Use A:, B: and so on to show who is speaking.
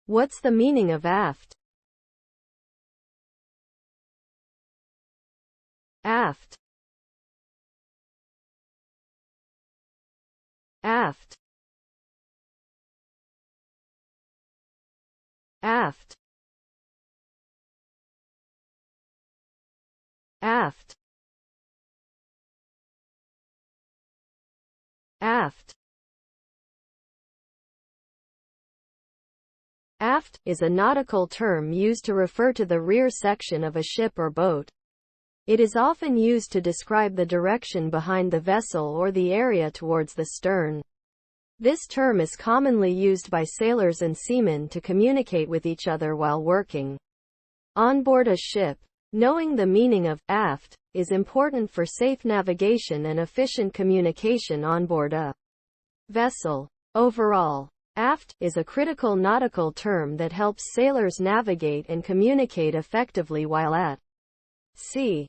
A: What's the meaning of aft? Aft. Aft. Aft. Aft. Aft. Aft is a nautical term used to refer to the rear section of a ship or boat. It is often used to describe the direction behind the vessel or the area towards the stern. This term is commonly used by sailors and seamen to communicate with each other while working on board a ship. Knowing the meaning of aft is important for safe navigation and efficient communication on board a vessel. Overall, aft is a critical nautical term that helps sailors navigate and communicate effectively while at sea.